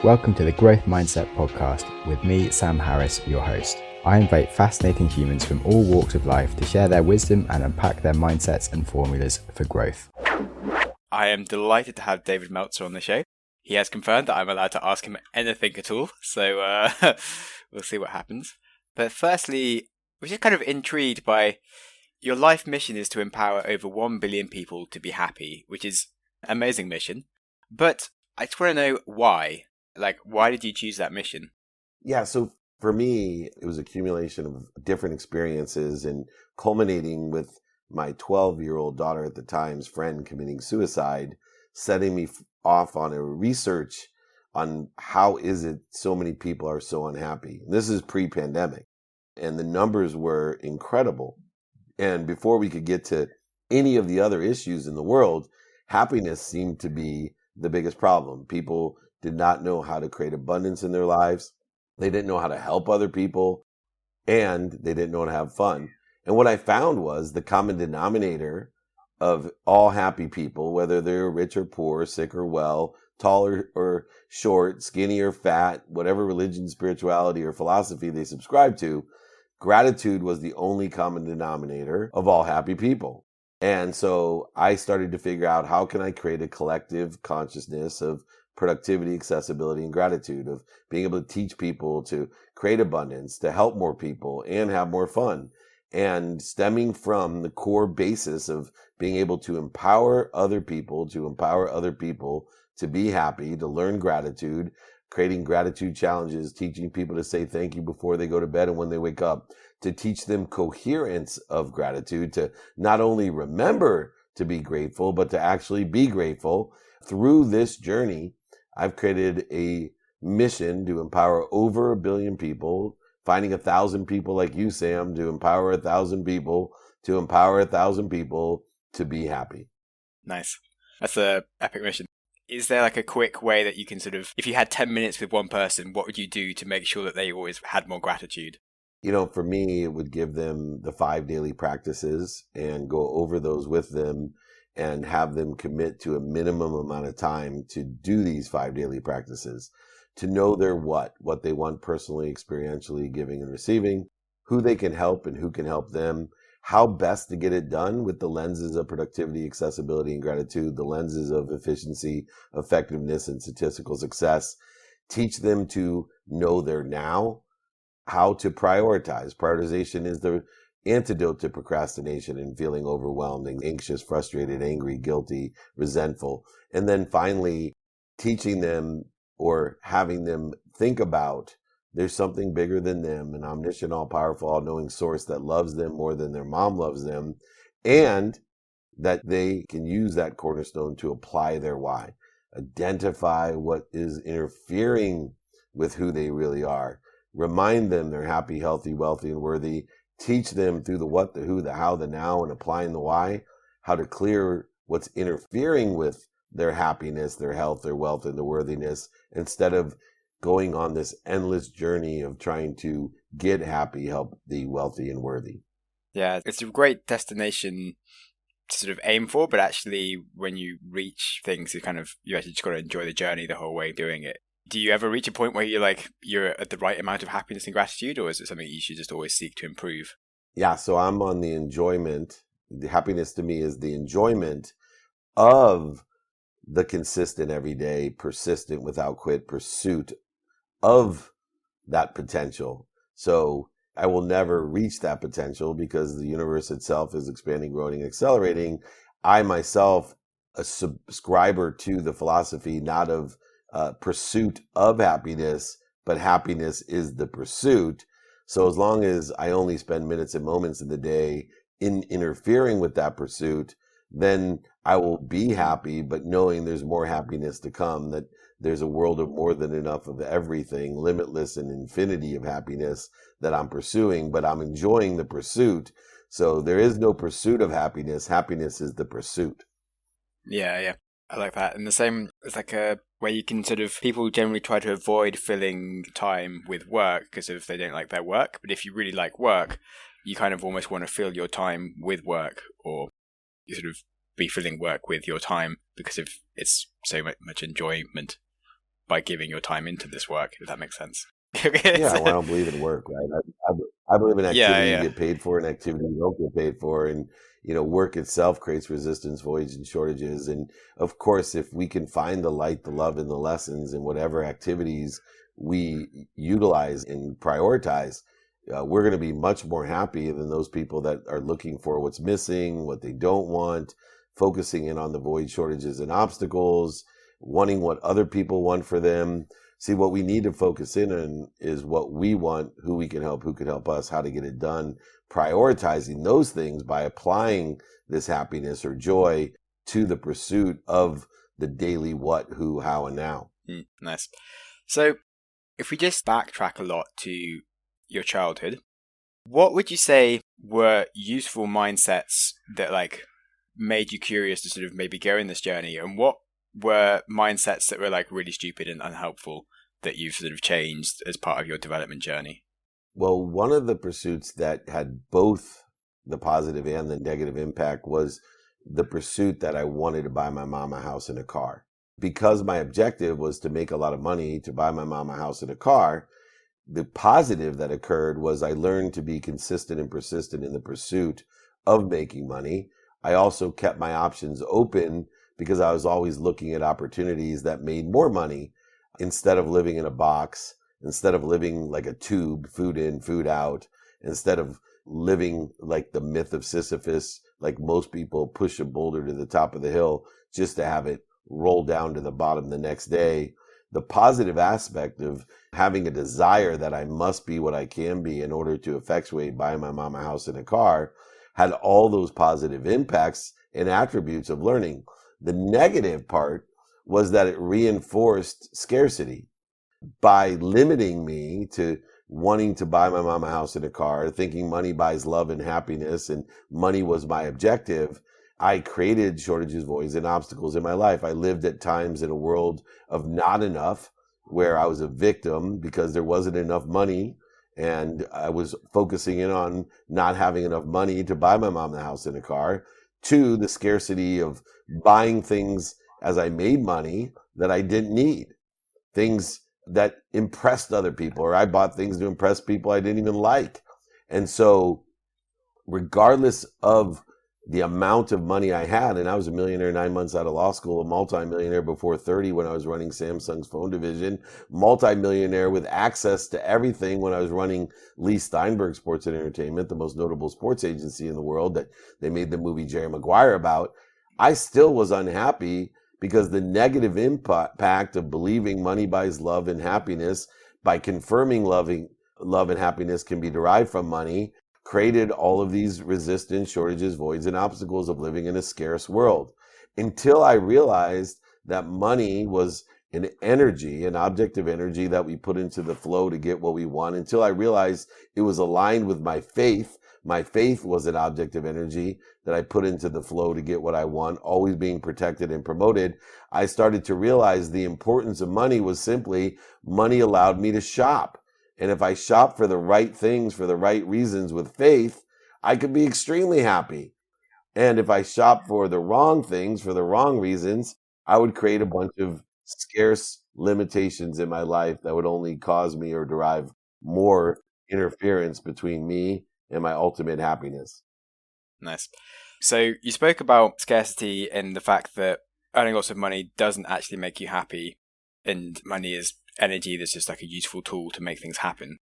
Welcome to the Growth Mindset Podcast with me, Sam Harris, your host. I invite fascinating humans from all walks of life to share their wisdom and unpack their mindsets and formulas for growth. I am delighted to have David Meltzer on the show. He has confirmed that I'm allowed to ask him anything at all, so we'll see what happens. But firstly, we're just kind of intrigued by your life mission is to empower over 1 billion people to be happy, which is an amazing mission. But I just want to know why. Why did you choose that mission? Yeah, so for me, it was accumulation of different experiences and culminating with my 12-year-old daughter at the time's friend committing suicide, setting me off on a research on how is it so many people are so unhappy. This is pre-pandemic, and the numbers were incredible. And before we could get to any of the other issues in the world, happiness seemed to be the biggest problem. People did not know how to create abundance in their lives. They didn't know how to help other people, and they didn't know how to have fun. And what I found was the common denominator of all happy people, whether they're rich or poor, sick or well, tall or short, skinny or fat, whatever religion, spirituality, or philosophy they subscribe to, gratitude was the only common denominator of all happy people. And so I started to figure out, how can I create a collective consciousness of productivity, accessibility, and gratitude, of being able to teach people to create abundance, to help more people, and have more fun. And stemming from the core basis of being able to empower other people, to be happy, to learn gratitude, creating gratitude challenges, teaching people to say thank you before they go to bed and when they wake up, to teach them coherence of gratitude, to not only remember to be grateful, but to actually be grateful. Through this journey, I've created a mission to empower over 1 billion people, finding 1,000 people like you, Sam, to empower 1,000 people, to be happy. Nice. That's a epic mission. Is there a quick way that you can if you had 10 minutes with one person, what would you do to make sure that they always had more gratitude? For me, it would give them the 5 daily practices and go over those with them and have them commit to a minimum amount of time to do these 5 daily practices, to know their what they want personally, experientially, giving and receiving, who they can help and who can help them, how best to get it done with the lenses of productivity, accessibility, and gratitude, the lenses of efficiency, effectiveness, and statistical success. Teach them to know their now, how to prioritize. Prioritization is the antidote to procrastination and feeling overwhelmed, anxious, frustrated, angry, guilty, resentful. And then finally, teaching them or having them think about there's something bigger than them, an omniscient, all-powerful, all-knowing source that loves them more than their mom loves them, and that they can use that cornerstone to apply their why. Identify what is interfering with who they really are. Remind them they're happy, healthy, wealthy, and worthy. Teach them through the what, the who, the how, the now, and applying the why, how to clear what's interfering with their happiness, their health, their wealth, and their worthiness, instead of going on this endless journey of trying to get happy, healthy, wealthy, and worthy. Yeah, it's a great destination to aim for, but actually when you reach things, you actually just got to enjoy the journey the whole way doing it. Do you ever reach a point where you're at the right amount of happiness and gratitude, or is it something you should just always seek to improve? Yeah, so I'm on the enjoyment. The happiness to me is the enjoyment of the consistent, everyday, persistent, without quit pursuit of that potential. So I will never reach that potential because the universe itself is expanding, growing, and accelerating. I myself, a subscriber to the philosophy, not of pursuit of happiness, but happiness is the pursuit. So as long as I only spend minutes and moments in the day in interfering with that pursuit, then I will be happy, but knowing there's more happiness to come, that there's a world of more than enough of everything, limitless and infinity of happiness that I'm pursuing, but I'm enjoying the pursuit. So there is no pursuit of happiness. Happiness is the pursuit. Yeah. I like that. And the same, it's a way you can people generally try to avoid filling time with work because if they don't like their work. But if you really like work, you almost want to fill your time with work, or you be filling work with your time because of it's so much enjoyment. by giving your time into this work, if that makes sense. Yeah, well, I don't believe in work, right? I believe in activity you Yeah. get paid for and activity you don't get paid for. And, work itself creates resistance, voids, and shortages. And of course, if we can find the light, the love, and the lessons in whatever activities we utilize and prioritize, we're going to be much more happy than those people that are looking for what's missing, what they don't want, focusing in on the void, shortages, and obstacles, wanting what other people want for them. See, what we need to focus in on is what we want, who we can help, who could help us, how to get it done, prioritizing those things by applying this happiness or joy to the pursuit of the daily what, who, how, and now. Nice. So if we just backtrack a lot to your childhood, what would you say were useful mindsets that made you curious to sort of maybe go in this journey? And what were mindsets that were really stupid and unhelpful that you've sort of changed as part of your development journey? Well, one of the pursuits that had both the positive and the negative impact was the pursuit that I wanted to buy my mom a house and a car. Because my objective was to make a lot of money to buy my mom a house and a car, the positive that occurred was I learned to be consistent and persistent in the pursuit of making money. I also kept my options open because I was always looking at opportunities that made more money instead of living in a box, instead of living like a tube, food in, food out, instead of living like the myth of Sisyphus, like most people push a boulder to the top of the hill just to have it roll down to the bottom the next day. The positive aspect of having a desire that I must be what I can be in order to effectuate buying my mom a house and a car had all those positive impacts and attributes of learning. The negative part was that it reinforced scarcity by limiting me to wanting to buy my mom a house and a car, thinking money buys love and happiness, and money was my objective. I created shortages, voids, and obstacles in my life. I lived at times in a world of not enough, where I was a victim because there wasn't enough money, and I was focusing in on not having enough money to buy my mom the house and a car, to the scarcity of buying things as I made money that I didn't need, things that impressed other people, or I bought things to impress people I didn't even like. And so regardless of the amount of money I had, and I was a millionaire 9 months out of law school, a multimillionaire before 30 when I was running Samsung's phone division, multimillionaire with access to everything when I was running Leigh Steinberg Sports Entertainment, the most notable sports agency in the world that they made the movie Jerry Maguire about, I still was unhappy because the negative impact of believing money buys love and happiness by confirming love and happiness can be derived from money created all of these resistance, shortages, voids, and obstacles of living in a scarce world. Until I realized that money was an energy, an object of energy that we put into the flow to get what we want, until I realized it was aligned with my faith. My faith was an object of energy that I put into the flow to get what I want, always being protected and promoted. I started to realize the importance of money was simply money allowed me to shop. And if I shop for the right things, for the right reasons with faith, I could be extremely happy. And if I shop for the wrong things, for the wrong reasons, I would create a bunch of scarce limitations in my life that would only cause me or derive more interference between me and my ultimate happiness. Nice. So you spoke about scarcity and the fact that earning lots of money doesn't actually make you happy, and money is energy that's just like a useful tool to make things happen.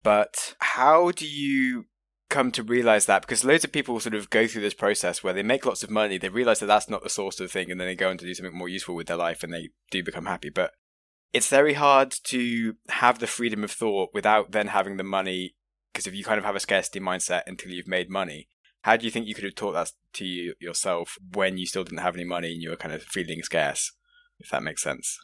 But how do you come to realize that? Because loads of people sort of go through this process where they make lots of money, they realize that that's not the source of the thing, and then they go on to do something more useful with their life and they do become happy. But it's very hard to have the freedom of thought without then having the money, because if you kind of have a scarcity mindset until you've made money, how do you think you could have taught that to yourself when you still didn't have any money and you were kind of feeling scarce, if that makes sense?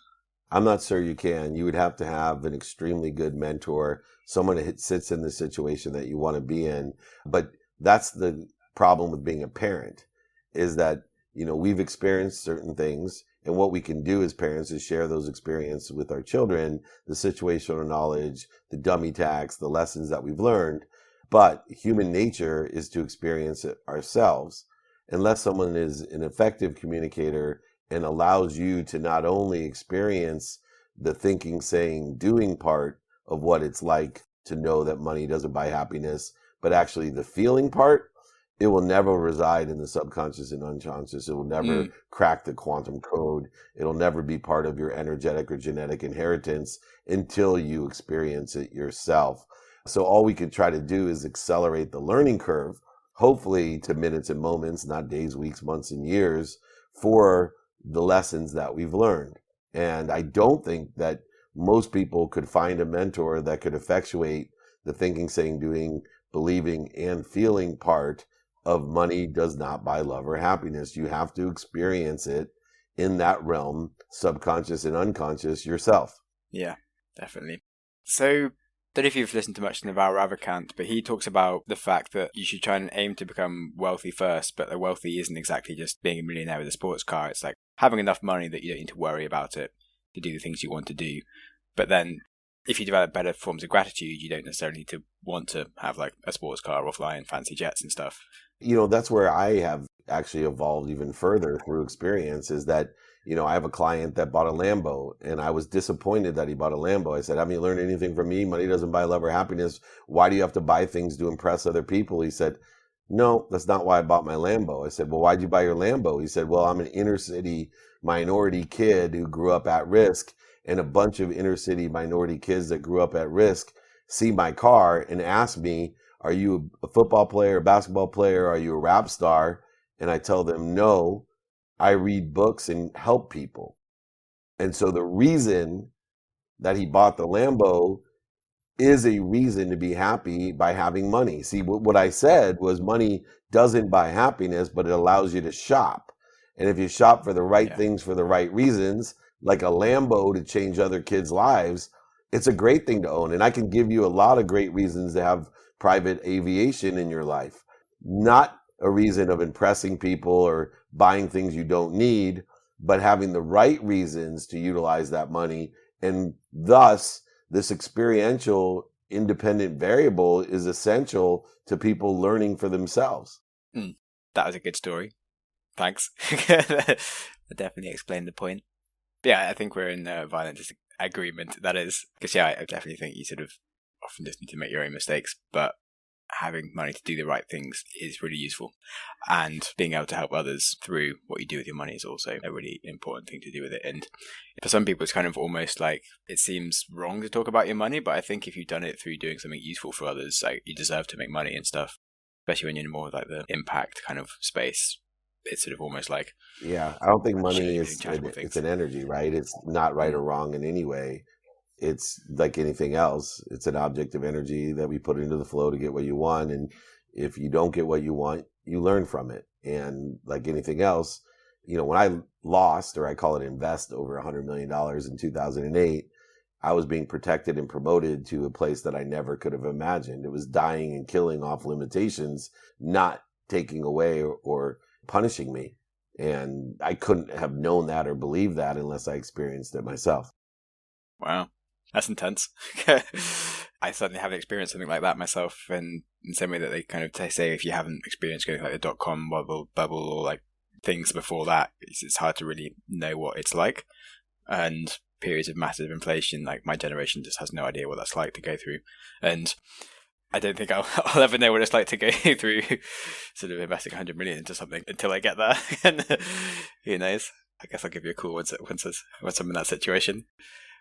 I'm not sure you can. You would have to have an extremely good mentor, someone that sits in the situation that you want to be in. But that's the problem with being a parent, is that, we've experienced certain things, and what we can do as parents is share those experiences with our children, the situational knowledge, the dummy tax, the lessons that we've learned. But human nature is to experience it ourselves. Unless someone is an effective communicator and allows you to not only experience the thinking, saying, doing part of what it's like to know that money doesn't buy happiness, but actually the feeling part, it will never reside in the subconscious and unconscious. It will never crack the quantum code. It'll never be part of your energetic or genetic inheritance until you experience it yourself. So all we can try to do is accelerate the learning curve, hopefully to minutes and moments, not days, weeks, months, and years, for the lessons that we've learned. And I don't think that most people could find a mentor that could effectuate the thinking, saying, doing, believing, and feeling part of money does not buy love or happiness. You have to experience it in that realm, subconscious and unconscious, yourself. Yeah, definitely. So, don't know if you've listened to much to Naval Ravikant, but he talks about the fact that you should try and aim to become wealthy first, but the wealthy isn't exactly just being a millionaire with a sports car. It's like having enough money that you don't need to worry about it to do the things you want to do. But then if you develop better forms of gratitude, you don't necessarily need to want to have like a sports car or fly in fancy jets and stuff. You know, that's where I have actually evolved even further through experience, is that, you know, I have a client that bought a Lambo, and I was disappointed that he bought a Lambo. I said, haven't you learned anything from me? Money doesn't buy love or happiness. Why do you have to buy things to impress other people? He said, no, that's not why I bought my Lambo. I said, well, why'd you buy your Lambo? He said, well, I'm an inner city minority kid who grew up at risk, and a bunch of inner city minority kids that grew up at risk see my car and ask me, are you a football player, a basketball player? Are you a rap star? And I tell them, no, I read books and help people. And so the reason that he bought the Lambo is a reason to be happy by having money. See, what I said was money doesn't buy happiness, but it allows you to shop. And if you shop for the right things for the right reasons, like a Lambo to change other kids' lives, it's a great thing to own. And I can give you a lot of great reasons to have private aviation in your life. Not a reason of impressing people or buying things you don't need, but having the right reasons to utilize that money. And thus, this experiential independent variable is essential to people learning for themselves. That was a good story. Thanks. I definitely explained the point. But yeah, I think we're in violent disagreement. That is, because I definitely think you sort of often just need to make your own mistakes, but having money to do the right things is really useful. And being able to help others through what you do with your money is also a really important thing to do with it. And for some people, it's kind of almost like it seems wrong to talk about your money, but I think if you've done it through doing something useful for others, like you deserve to make money and stuff, especially when you're in more like the impact kind of space. It's sort of almost like... Yeah, I don't think money is, it's an energy, right? It's not right or wrong in any way. It's like anything else. It's an object of energy that we put into the flow to get what you want. And if you don't get what you want, you learn from it. And like anything else, you know, when I lost, or I call it invest, over $100 million in 2008, I was being protected and promoted to a place that I never could have imagined. It was dying and killing off limitations, not taking away or punishing me. And I couldn't have known that or believed that unless I experienced it myself. Wow. That's intense. I certainly haven't experienced something like that myself, and in the same way that they say if you haven't experienced going like the dot-com bubble or like things before that, it's hard to really know what it's like. And periods of massive inflation, like my generation just has no idea what that's like to go through. And I don't think I'll ever know what it's like to go through sort of investing 100 million into something until I get there. And who knows? I guess I'll give you a call once I'm in that situation.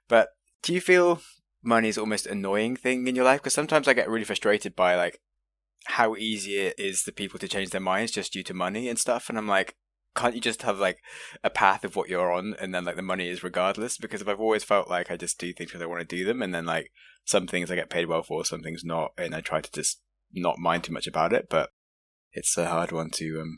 But do you feel money is almost an annoying thing in your life? Because sometimes I get really frustrated by like how easy it is for people to change their minds just due to money and stuff. And I'm like, can't you just have like a path of what you're on and then like the money is regardless? Because if I've always felt like I just do things because I want to do them, and then like some things I get paid well for, some things not, and I try to just not mind too much about it. But it's a hard one to,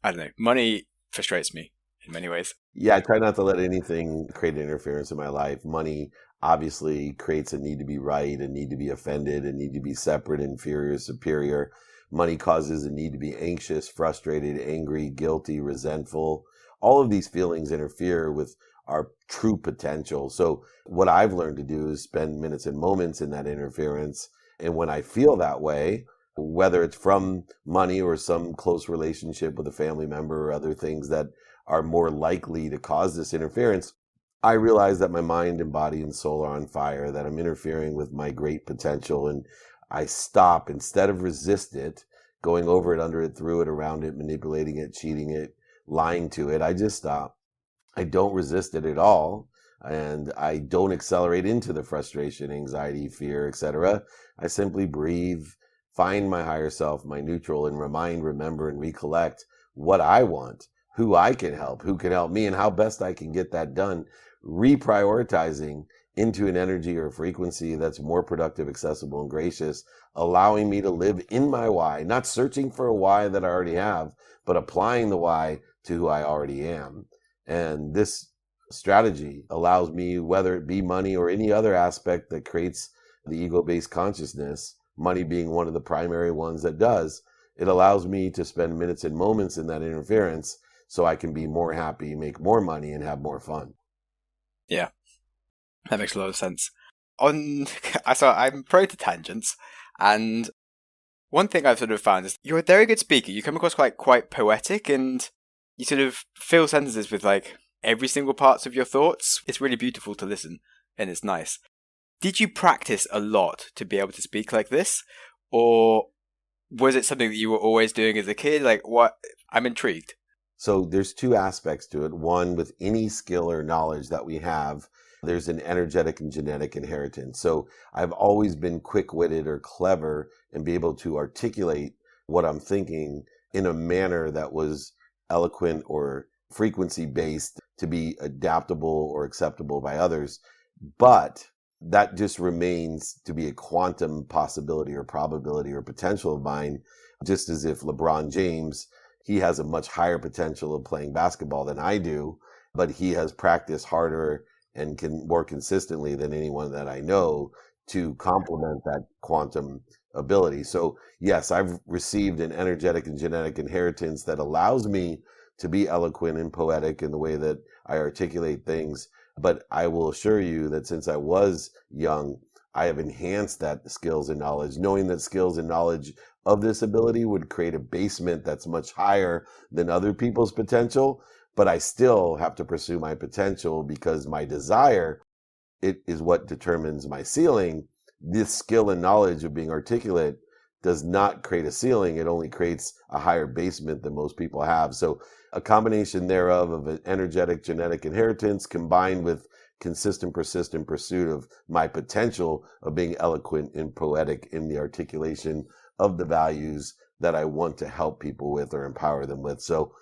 I don't know. Money frustrates me in many ways. Yeah, I try not to let anything create interference in my life. Money obviously creates a need to be right, a need to be offended, a need to be separate, inferior, superior. Money causes a need to be anxious, frustrated, angry, guilty, resentful. All of these feelings interfere with our true potential. So what I've learned to do is spend minutes and moments in that interference. And when I feel that way, whether it's from money or some close relationship with a family member or other things that are more likely to cause this interference, I realize that my mind and body and soul are on fire, that I'm interfering with my great potential, and I stop instead of resist it, going over it, under it, through it, around it, manipulating it, cheating it, lying to it. I just stop. I don't resist it at all, and I don't accelerate into the frustration, anxiety, fear, etc. I simply breathe, find my higher self, my neutral, and remember, and recollect what I want, who I can help, who can help me, and how best I can get that done, reprioritizing into an energy or frequency that's more productive, accessible, and gracious, allowing me to live in my why, not searching for a why that I already have, but applying the why to who I already am. And this strategy allows me, whether it be money or any other aspect that creates the ego-based consciousness, money being one of the primary ones that does, it allows me to spend minutes and moments in that interference so I can be more happy, make more money, and have more fun. Yeah, that makes a lot of sense. So I'm prone to tangents, and one thing I've sort of found is you're a very good speaker. You come across quite poetic, and you sort of fill sentences with like every single parts of your thoughts. It's really beautiful to listen, and it's nice. Did you practice a lot to be able to speak like this, or was it something that you were always doing as a kid? Like, what? I'm intrigued. So there's two aspects to it. One, with any skill or knowledge that we have, there's an energetic and genetic inheritance. So I've always been quick-witted or clever and be able to articulate what I'm thinking in a manner that was eloquent or frequency-based to be adaptable or acceptable by others. But that just remains to be a quantum possibility or probability or potential of mine, just as if LeBron James, he has a much higher potential of playing basketball than I do, but he has practiced harder and can more consistently than anyone that I know to complement that quantum ability. So yes, I've received an energetic and genetic inheritance that allows me to be eloquent and poetic in the way that I articulate things. But I will assure you that since I was young, I have enhanced that skills and knowledge, knowing that skills and knowledge of this ability would create a basement that's much higher than other people's potential. But I still have to pursue my potential because my desire, it is what determines my ceiling. This skill and knowledge of being articulate does not create a ceiling. It only creates a higher basement than most people have. So a combination thereof of an energetic genetic inheritance combined with consistent, persistent pursuit of my potential of being eloquent and poetic in the articulation of the values that I want to help people with or empower them with. So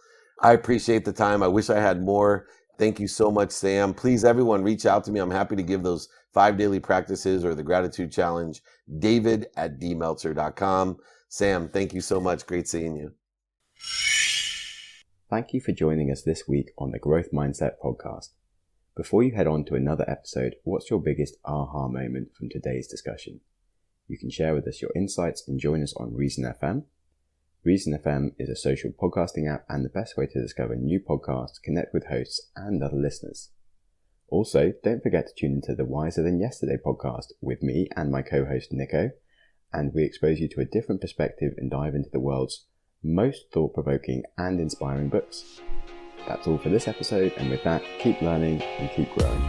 I appreciate the time. I wish I had more. Thank you so much, Sam. Please, everyone, reach out to me. I'm happy to give those 5 daily practices or the gratitude challenge. David@dmeltzer.com. Sam, thank you so much. Great seeing you. Thank you for joining us this week on the Growth Mindset Podcast. Before you head on to another episode, what's your biggest aha moment from today's discussion? You can share with us your insights and join us on Reason FM. Reason FM is a social podcasting app and the best way to discover new podcasts, connect with hosts and other listeners. Also, don't forget to tune into the Wiser Than Yesterday podcast with me and my co-host Nico, and we expose you to a different perspective and dive into the world's most thought-provoking and inspiring books. That's all for this episode, and with that, keep learning and keep growing.